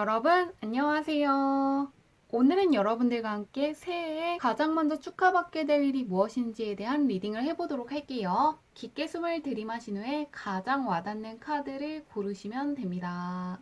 여러분, 안녕하세요. 오늘은 여러분들과 함께 새해에 가장 먼저 축하받게 될 일이 무엇인지에 대한 리딩을 해보도록 할게요. 깊게 숨을 들이마신 후에 가장 와닿는 카드를 고르시면 됩니다.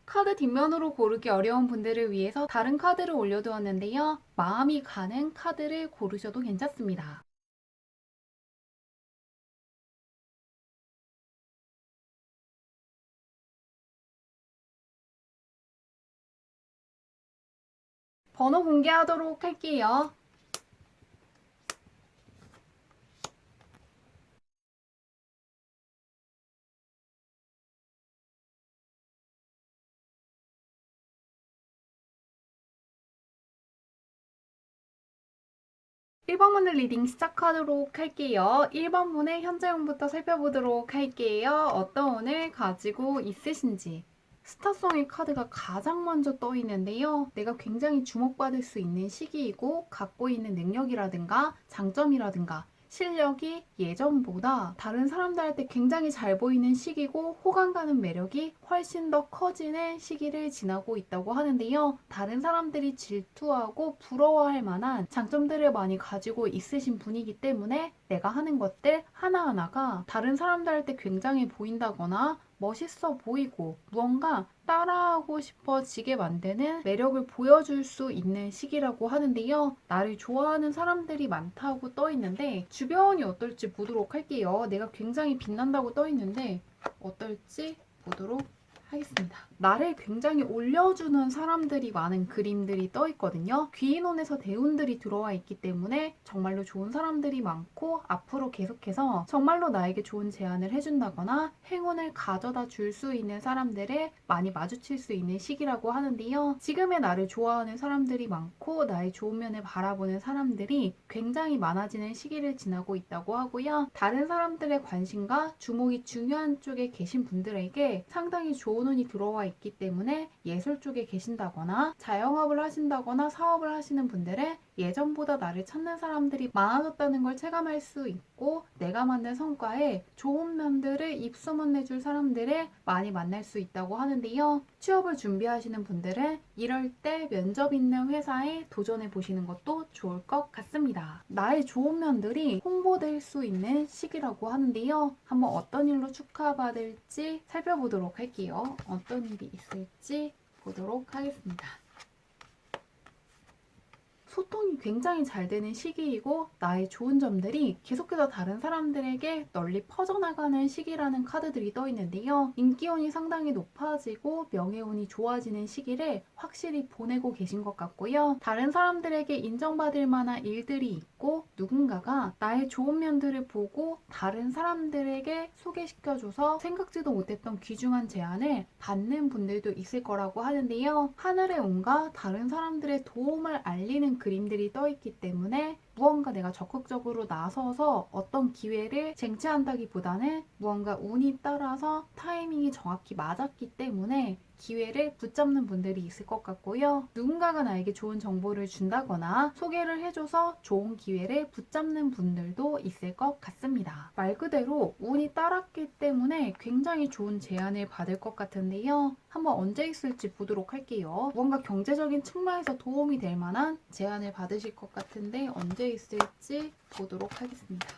카드 뒷면으로 고르기 어려운 분들을 위해서 다른 카드를 올려두었는데요. 마음이 가는 카드를 고르셔도 괜찮습니다. 번호 공개하도록 할게요. 1번 분의 리딩 시작하도록 할게요. 1번 분의 현재형부터 살펴보도록 할게요. 어떤 운을 가지고 있으신지. 스타성의 카드가 가장 먼저 떠 있는데요. 내가 굉장히 주목받을 수 있는 시기이고 갖고 있는 능력이라든가 장점이라든가 실력이 예전보다 다른 사람들한테 굉장히 잘 보이는 시기고 호감 가는 매력이 훨씬 더 커지는 시기를 지나고 있다고 하는데요. 다른 사람들이 질투하고 부러워할 만한 장점들을 많이 가지고 있으신 분이기 때문에 내가 하는 것들 하나하나가 다른 사람들한테 굉장히 보인다거나 멋있어 보이고 무언가 따라하고 싶어지게 만드는 매력을 보여줄 수 있는 시기라고 하는데요. 나를 좋아하는 사람들이 많다고 떠 있는데 주변이 어떨지 보도록 할게요. 내가 굉장히 빛난다고 떠 있는데 어떨지 보도록 하겠습니다. 나를 굉장히 올려주는 사람들이 많은 그림들이 떠 있거든요. 귀인혼에서 대운들이 들어와 있기 때문에 정말로 좋은 사람들이 많고 앞으로 계속해서 정말로 나에게 좋은 제안을 해준다거나 행운을 가져다 줄 수 있는 사람들을 많이 마주칠 수 있는 시기라고 하는데요. 지금의 나를 좋아하는 사람들이 많고 나의 좋은 면을 바라보는 사람들이 굉장히 많아지는 시기를 지나고 있다고 하고요. 다른 사람들의 관심과 주목이 중요한 쪽에 계신 분들에게 상당히 좋은 운이 들어와 있기 때문에 예술 쪽에 계신다거나 자영업을 하신다거나 사업을 하시는 분들은 예전보다 나를 찾는 사람들이 많아졌다는 걸 체감할 수 있고 내가 만든 성과에 좋은 면들을 입소문내줄 사람들을 많이 만날 수 있다고 하는데요. 취업을 준비하시는 분들은 이럴 때 면접 있는 회사에 도전해 보시는 것도 좋을 것 같습니다. 나의 좋은 면들이 홍보될 수 있는 시기라고 하는데요. 한번 어떤 일로 축하받을지 살펴보도록 할게요. 어떤 일이 있을지 보도록 하겠습니다. 소통이 굉장히 잘 되는 시기이고 나의 좋은 점들이 계속해서 다른 사람들에게 널리 퍼져나가는 시기라는 카드들이 떠 있는데요. 인기운이 상당히 높아지고 명예운이 좋아지는 시기를 확실히 보내고 계신 것 같고요. 다른 사람들에게 인정받을 만한 일들이 있고 누군가가 나의 좋은 면들을 보고 다른 사람들에게 소개시켜줘서 생각지도 못했던 귀중한 제안을 받는 분들도 있을 거라고 하는데요. 하늘의 운과 다른 사람들의 도움을 알리는 그림들이 떠 있기 때문에 무언가 내가 적극적으로 나서서 어떤 기회를 쟁취한다기보다는 무언가 운이 따라서 타이밍이 정확히 맞았기 때문에 기회를 붙잡는 분들이 있을 것 같고요. 누군가가 나에게 좋은 정보를 준다거나 소개를 해줘서 좋은 기회를 붙잡는 분들도 있을 것 같습니다. 말 그대로 운이 따랐기 때문에 굉장히 좋은 제안을 받을 것 같은데요. 한번 언제 있을지 보도록 할게요. 뭔가 경제적인 측면에서 도움이 될 만한 제안을 받으실 것 같은데 언제 있을지 보도록 하겠습니다.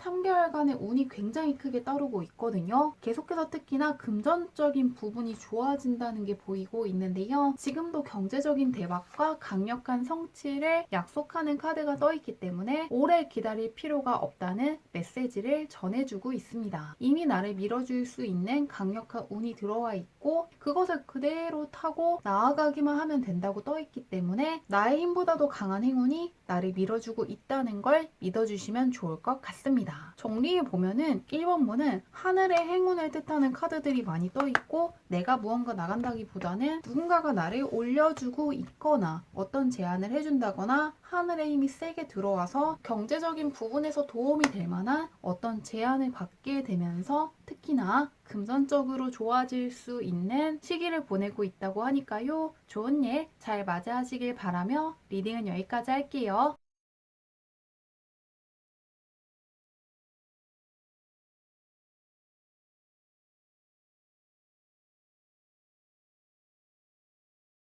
3개월간의 운이 굉장히 크게 따르고 있거든요. 계속해서 특히나 금전적인 부분이 좋아진다는 게 보이고 있는데요. 지금도 경제적인 대박과 강력한 성취를 약속하는 카드가 떠 있기 때문에 오래 기다릴 필요가 없다는 메시지를 전해주고 있습니다. 이미 나를 밀어줄 수 있는 강력한 운이 들어와 있고 그것을 그대로 타고 나아가기만 하면 된다고 떠 있기 때문에 나의 힘보다도 강한 행운이 나를 밀어주고 있다는 걸 믿어주시면 좋을 것 같습니다. 같습니다. 정리해 보면은 1번문은 하늘의 행운을 뜻하는 카드들이 많이 떠 있고 내가 무언가 나간다기보다는 누군가가 나를 올려주고 있거나 어떤 제안을 해준다거나 하늘의 힘이 세게 들어와서 경제적인 부분에서 도움이 될 만한 어떤 제안을 받게 되면서 특히나 금전적으로 좋아질 수 있는 시기를 보내고 있다고 하니까요. 좋은 일 잘 맞이하시길 바라며 리딩은 여기까지 할게요.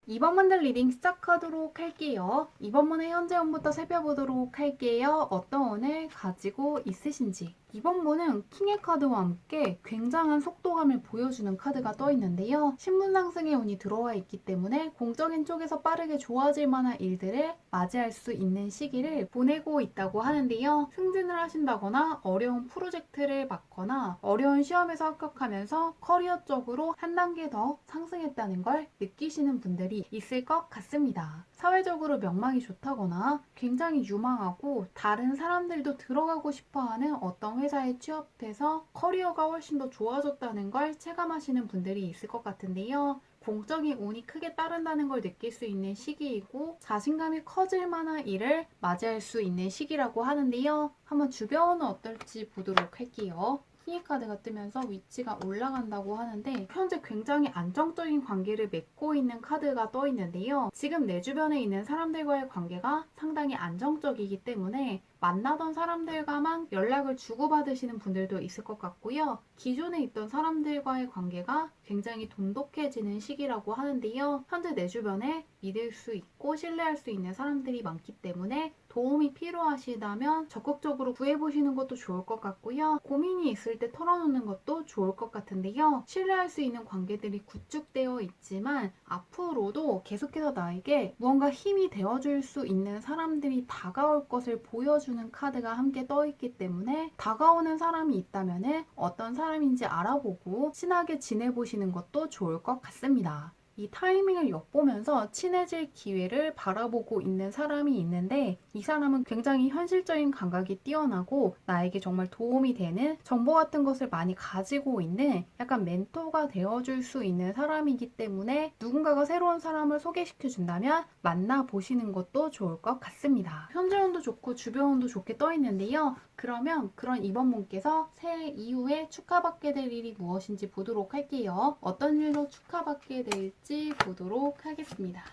이번 문들 리딩 시작하도록 할게요. 이번 문의 현재 운부터 살펴보도록 할게요. 어떤 운을 가지고 있으신지. 이번 문은 킹의 카드와 함께 굉장한 속도감을 보여주는 카드가 떠 있는데요. 신분 상승의 운이 들어와 있기 때문에 공적인 쪽에서 빠르게 좋아질 만한 일들을 맞이할 수 있는 시기를 보내고 있다고 하는데요. 승진을 하신다거나 어려운 프로젝트를 맡거나 어려운 시험에서 합격하면서 커리어적으로 한 단계 더 상승했다는 걸 느끼시는 분들이 있을 것 같습니다. 사회적으로 명망이 좋다거나 굉장히 유망하고 다른 사람들도 들어가고 싶어하는 어떤 회사에 취업해서 커리어가 훨씬 더 좋아졌다는 걸 체감하시는 분들이 있을 것 같은데요. 공적인 운이 크게 따른다는 걸 느낄 수 있는 시기이고 자신감이 커질 만한 일을 맞이할 수 있는 시기라고 하는데요. 한번 주변은 어떨지 보도록 할게요. 킹의 카드가 뜨면서 위치가 올라간다고 하는데 현재 굉장히 안정적인 관계를 맺고 있는 카드가 떠 있는데요. 지금 내 주변에 있는 사람들과의 관계가 상당히 안정적이기 때문에 만나던 사람들과만 연락을 주고받으시는 분들도 있을 것 같고요. 기존에 있던 사람들과의 관계가 굉장히 돈독해지는 시기라고 하는데요. 현재 내 주변에 믿을 수 있고 신뢰할 수 있는 사람들이 많기 때문에 도움이 필요하시다면 적극적으로 구해보시는 것도 좋을 것 같고요. 고민이 있을 때 털어놓는 것도 좋을 것 같은데요. 신뢰할 수 있는 관계들이 구축되어 있지만 앞으로도 계속해서 나에게 무언가 힘이 되어줄 수 있는 사람들이 다가올 것을 보여주는 카드가 함께 떠있기 때문에 다가오는 사람이 있다면 어떤 사람인지 알아보고 친하게 지내보시는 것도 좋을 것 같습니다. 이 타이밍을 엿보면서 친해질 기회를 바라보고 있는 사람이 있는데 이 사람은 굉장히 현실적인 감각이 뛰어나고 나에게 정말 도움이 되는 정보 같은 것을 많이 가지고 있는 약간 멘토가 되어줄 수 있는 사람이기 때문에 누군가가 새로운 사람을 소개시켜 준다면 만나보시는 것도 좋을 것 같습니다. 현재 운도 좋고 주변 운도 좋게 떠 있는데요. 그러면 그런 이번 분께서 새해 이후에 축하받게 될 일이 무엇인지 보도록 할게요. 어떤 일로 축하받게 될지 보도록 하겠습니다.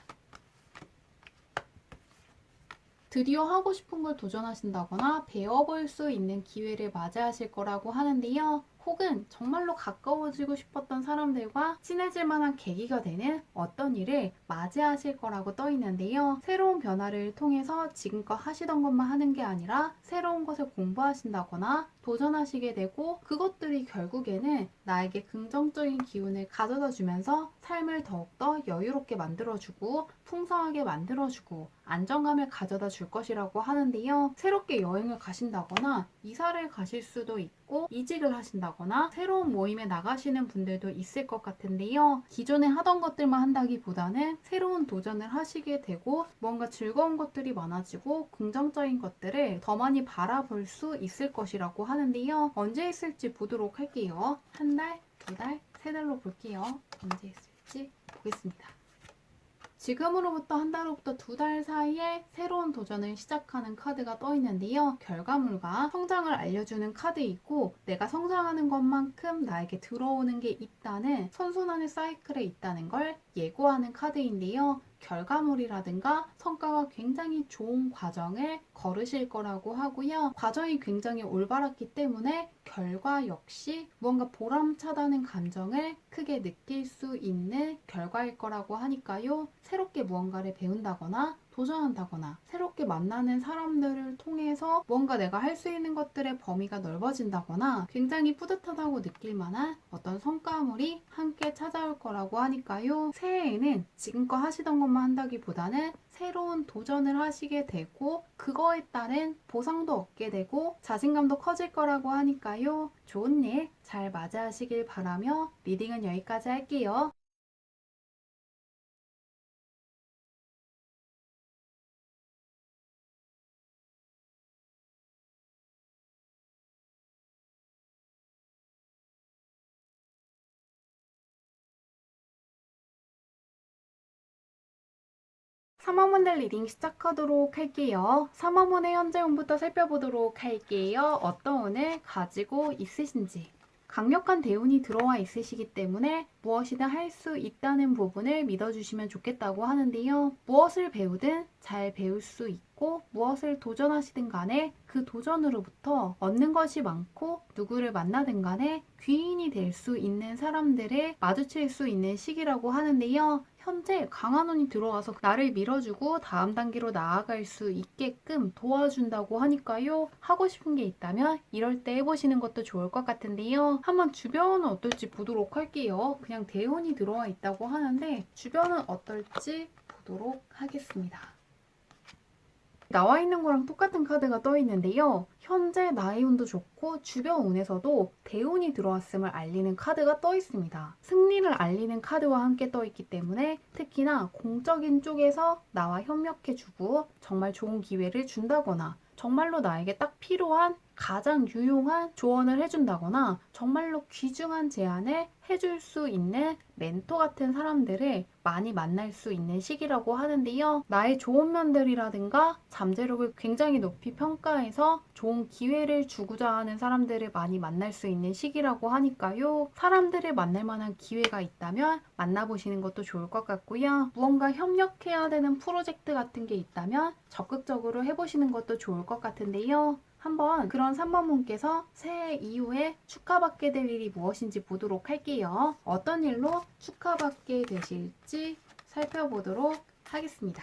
드디어 하고 싶은 걸 도전하신다거나 배워볼 수 있는 기회를 맞이하실 거라고 하는데요. 혹은 정말로 가까워지고 싶었던 사람들과 친해질 만한 계기가 되는 어떤 일을 맞이하실 거라고 떠 있는데요. 새로운 변화를 통해서 지금껏 하시던 것만 하는 게 아니라 새로운 것을 공부하신다거나 도전하시게 되고 그것들이 결국에는 나에게 긍정적인 기운을 가져다 주면서 삶을 더욱더 여유롭게 만들어주고 풍성하게 만들어주고 안정감을 가져다 줄 것이라고 하는데요. 새롭게 여행을 가신다거나 이사를 가실 수도 있고 이직을 하신다거나 새로운 모임에 나가시는 분들도 있을 것 같은데요. 기존에 하던 것들만 한다기보다는 새로운 도전을 하시게 되고 뭔가 즐거운 것들이 많아지고 긍정적인 것들을 더 많이 바라볼 수 있을 것이라고 하는데요. 언제 있을지 보도록 할게요. 한 달, 두 달, 세 달로 볼게요. 언제 있을지 보겠습니다. 지금으로부터 한 달로부터 두 달 사이에 새로운 도전을 시작하는 카드가 떠 있는데요. 결과물과 성장을 알려주는 카드이고 내가 성장하는 것만큼 나에게 들어오는 게 있다는 선순환의 사이클에 있다는 걸 예고하는 카드인데요. 결과물이라든가 성과가 굉장히 좋은 과정을 걸으실 거라고 하고요. 과정이 굉장히 올바랐기 때문에 결과 역시 무언가 보람차다는 감정을 크게 느낄 수 있는 결과일 거라고 하니까요. 새롭게 무언가를 배운다거나 도전한다거나 새롭게 만나는 사람들을 통해서 뭔가 내가 할 수 있는 것들의 범위가 넓어진다거나 굉장히 뿌듯하다고 느낄 만한 어떤 성과물이 함께 찾아올 거라고 하니까요. 새해에는 지금껏 하시던 것만 한다기보다는 새로운 도전을 하시게 되고 그거에 따른 보상도 얻게 되고 자신감도 커질 거라고 하니까요. 좋은 일 잘 맞이하시길 바라며 리딩은 여기까지 할게요. 3화문들 리딩 시작하도록 할게요. 3화문의 현재 운부터 살펴보도록 할게요. 어떤 운을 가지고 있으신지. 강력한 대운이 들어와 있으시기 때문에 무엇이든 할 수 있다는 부분을 믿어주시면 좋겠다고 하는데요. 무엇을 배우든 잘 배울 수 있고 무엇을 도전하시든 간에 그 도전으로부터 얻는 것이 많고 누구를 만나든 간에 귀인이 될 수 있는 사람들을 마주칠 수 있는 시기라고 하는데요. 현재 강한 운이 들어와서 나를 밀어주고 다음 단계로 나아갈 수 있게끔 도와준다고 하니까요. 하고 싶은 게 있다면 이럴 때 해보시는 것도 좋을 것 같은데요. 한번 주변은 어떨지 보도록 할게요. 그냥 대운이 들어와 있다고 하는데 주변은 어떨지 보도록 하겠습니다. 나와 있는 거랑 똑같은 카드가 떠 있는데요. 현재 나의 운도 좋고 주변 운에서도 대운이 들어왔음을 알리는 카드가 떠 있습니다. 승리를 알리는 카드와 함께 떠 있기 때문에 특히나 공적인 쪽에서 나와 협력해주고 정말 좋은 기회를 준다거나 정말로 나에게 딱 필요한 가장 유용한 조언을 해준다거나 정말로 귀중한 제안을 해줄 수 있는 멘토 같은 사람들을 많이 만날 수 있는 시기라고 하는데요. 나의 좋은 면들이라든가 잠재력을 굉장히 높이 평가해서 좋은 기회를 주고자 하는 사람들을 많이 만날 수 있는 시기라고 하니까요. 사람들을 만날 만한 기회가 있다면 만나보시는 것도 좋을 것 같고요. 무언가 협력해야 되는 프로젝트 같은 게 있다면 적극적으로 해보시는 것도 좋을 것 같은데요. 한번 그런 3번 분께서 새해 이후에 축하받게 될 일이 무엇인지 보도록 할게요. 어떤 일로 축하받게 되실지 살펴보도록 하겠습니다.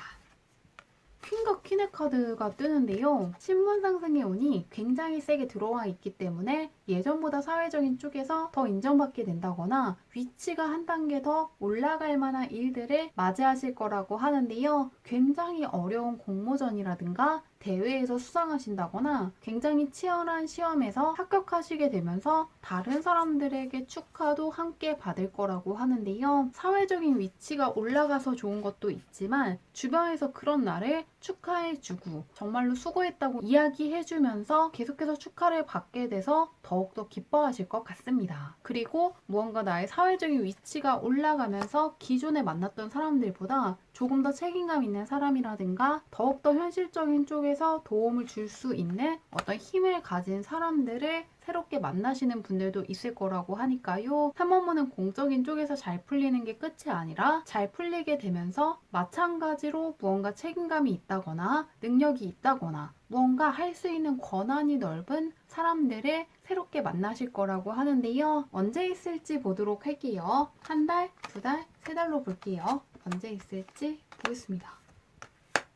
퀸과 퀸의 카드가 뜨는데요. 신분 상승의 운이 굉장히 세게 들어와 있기 때문에 예전보다 사회적인 쪽에서 더 인정받게 된다거나 위치가 한 단계 더 올라갈 만한 일들을 맞이하실 거라고 하는데요. 굉장히 어려운 공모전이라든가 대회에서 수상하신다거나 굉장히 치열한 시험에서 합격하시게 되면서 다른 사람들에게 축하도 함께 받을 거라고 하는데요. 사회적인 위치가 올라가서 좋은 것도 있지만 주변에서 그런 날을 축하해주고 정말로 수고했다고 이야기해주면서 계속해서 축하를 받게 돼서 더욱더 기뻐하실 것 같습니다. 그리고 무언가 나의 사회적인 위치가 올라가면서 기존에 만났던 사람들보다 조금 더 책임감 있는 사람이라든가 더욱더 현실적인 쪽에서 도움을 줄 수 있는 어떤 힘을 가진 사람들을 새롭게 만나시는 분들도 있을 거라고 하니까요. 탐험문은 공적인 쪽에서 잘 풀리는 게 끝이 아니라 잘 풀리게 되면서 마찬가지로 무언가 책임감이 있다거나 능력이 있다거나 무언가 할 수 있는 권한이 넓은 사람들을 새롭게 만나실 거라고 하는데요. 언제 있을지 보도록 할게요. 한 달, 두 달, 세 달로 볼게요. 언제 있을지 보겠습니다.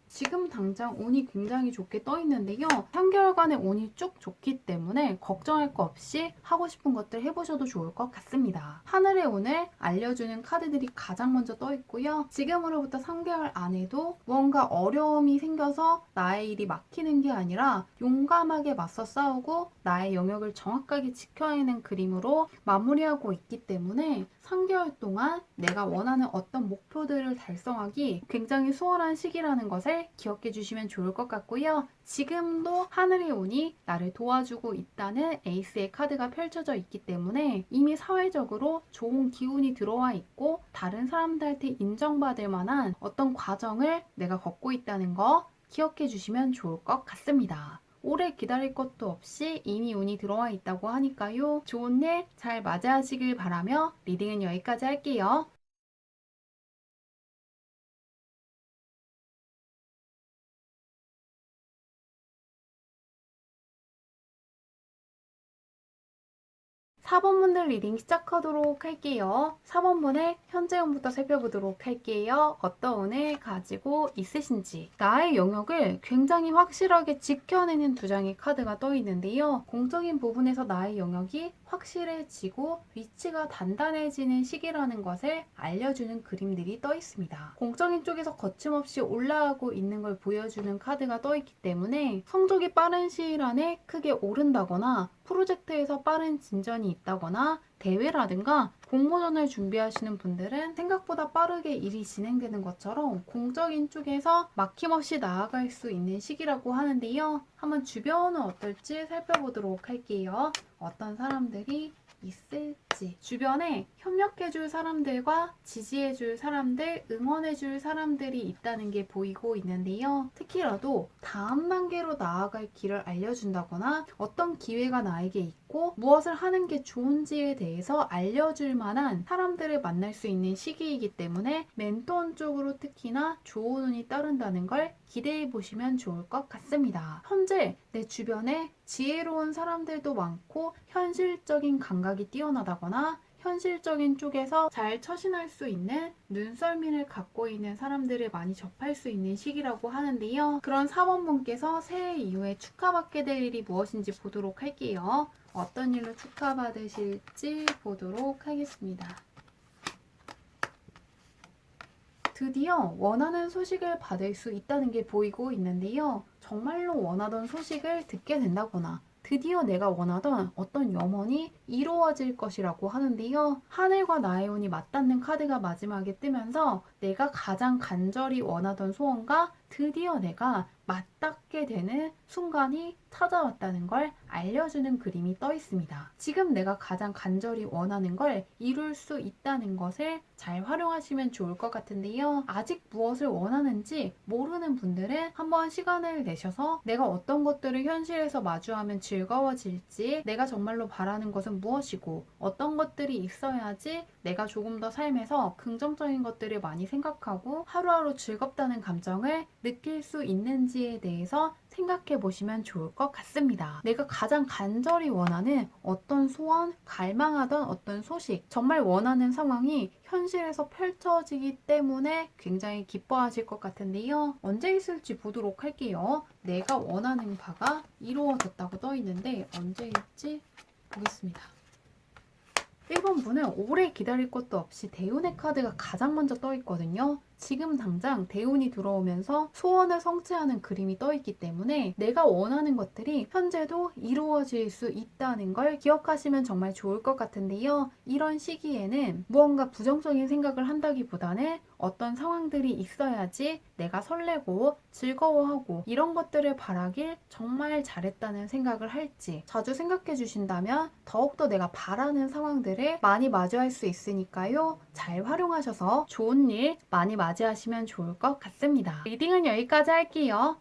지금 당장 운이 굉장히 좋게 떠 있는데요. 3개월간의 운이 쭉 좋기 때문에 걱정할 거 없이 하고 싶은 것들 해보셔도 좋을 것 같습니다. 하늘의 운을 알려주는 카드들이 가장 먼저 떠 있고요. 지금으로부터 3개월 안에도 무언가 어려움이 생겨서 나의 일이 막히는 게 아니라 용감하게 맞서 싸우고 나의 영역을 정확하게 지켜내는 그림으로 마무리하고 있기 때문에 3개월 동안 내가 원하는 어떤 목표들을 달성하기 굉장히 수월한 시기라는 것을 기억해 주시면 좋을 것 같고요. 지금도 하늘의 운이 나를 도와주고 있다는 에이스의 카드가 펼쳐져 있기 때문에 이미 사회적으로 좋은 기운이 들어와 있고 다른 사람들한테 인정받을 만한 어떤 과정을 내가 걷고 있다는 거 기억해 주시면 좋을 것 같습니다. 오래 기다릴 것도 없이 이미 운이 들어와 있다고 하니까요. 좋은 일 잘 맞이하시길 바라며 리딩은 여기까지 할게요. 4번분들 리딩 시작하도록 할게요. 4번분의 현재 운부터 살펴보도록 할게요. 어떤 운을 가지고 있으신지. 나의 영역을 굉장히 확실하게 지켜내는 두 장의 카드가 떠 있는데요. 공적인 부분에서 나의 영역이 확실해지고 위치가 단단해지는 시기라는 것을 알려주는 그림들이 떠 있습니다. 공적인 쪽에서 거침없이 올라가고 있는 걸 보여주는 카드가 떠 있기 때문에 성적이 빠른 시일 안에 크게 오른다거나 프로젝트에서 빠른 진전이 있다거나 대회라든가 공모전을 준비하시는 분들은 생각보다 빠르게 일이 진행되는 것처럼 공적인 쪽에서 막힘없이 나아갈 수 있는 시기라고 하는데요. 한번 주변은 어떨지 살펴보도록 할게요. 어떤 사람들이 있을지, 주변에 협력해줄 사람들과 지지해줄 사람들, 응원해줄 사람들이 있다는 게 보이고 있는데요. 특히라도 다음 단계로 나아갈 길을 알려준다거나 어떤 기회가 나에게 있고 무엇을 하는 게 좋은지에 대해서 알려줄 만한 사람들을 만날 수 있는 시기이기 때문에 멘토원 쪽으로 특히나 좋은 운이 따른다는 걸 기대해 보시면 좋을 것 같습니다. 현재 내 주변에 지혜로운 사람들도 많고 현실적인 감각이 뛰어나다거나 현실적인 쪽에서 잘 처신할 수 있는 눈썰미를 갖고 있는 사람들을 많이 접할 수 있는 시기라고 하는데요. 그런 사원분께서 새해 이후에 축하받게 될 일이 무엇인지 보도록 할게요. 어떤 일로 축하받으실지 보도록 하겠습니다. 드디어 원하는 소식을 받을 수 있다는 게 보이고 있는데요. 정말로 원하던 소식을 듣게 된다거나 드디어 내가 원하던 어떤 염원이 이루어질 것이라고 하는데요. 하늘과 나의 운이 맞닿는 카드가 마지막에 뜨면서 내가 가장 간절히 원하던 소원과 드디어 내가 맞닿게 되는 순간이 찾아왔다는 걸 알려주는 그림이 떠 있습니다. 지금 내가 가장 간절히 원하는 걸 이룰 수 있다는 것을 잘 활용하시면 좋을 것 같은데요. 아직 무엇을 원하는지 모르는 분들은 한번 시간을 내셔서 내가 어떤 것들을 현실에서 마주하면 즐거워질지, 내가 정말로 바라는 것은 무엇이고 어떤 것들이 있어야지 내가 조금 더 삶에서 긍정적인 것들을 많이 생각하고 하루하루 즐겁다는 감정을 느낄 수 있는지에 대해서 생각해 보시면 좋을 것 같습니다. 내가 가장 간절히 원하는 어떤 소원, 갈망하던 어떤 소식, 정말 원하는 상황이 현실에서 펼쳐지기 때문에 굉장히 기뻐하실 것 같은데요. 언제 있을지 보도록 할게요. 내가 원하는 바가 이루어졌다고 떠 있는데 언제일지 보겠습니다. 1번 분은 오래 기다릴 것도 없이 대운의 카드가 가장 먼저 떠 있거든요. 지금 당장 대운이 들어오면서 소원을 성취하는 그림이 떠 있기 때문에 내가 원하는 것들이 현재도 이루어질 수 있다는 걸 기억하시면 정말 좋을 것 같은데요. 이런 시기에는 무언가 부정적인 생각을 한다기보다는 어떤 상황들이 있어야지 내가 설레고 즐거워하고 이런 것들을 바라길 정말 잘했다는 생각을 할지 자주 생각해 주신다면 더욱더 내가 바라는 상황들을 많이 마주할 수 있으니까요. 잘 활용하셔서 좋은 일 많이 맞이하시면 좋을 것 같습니다. 리딩은 여기까지 할게요.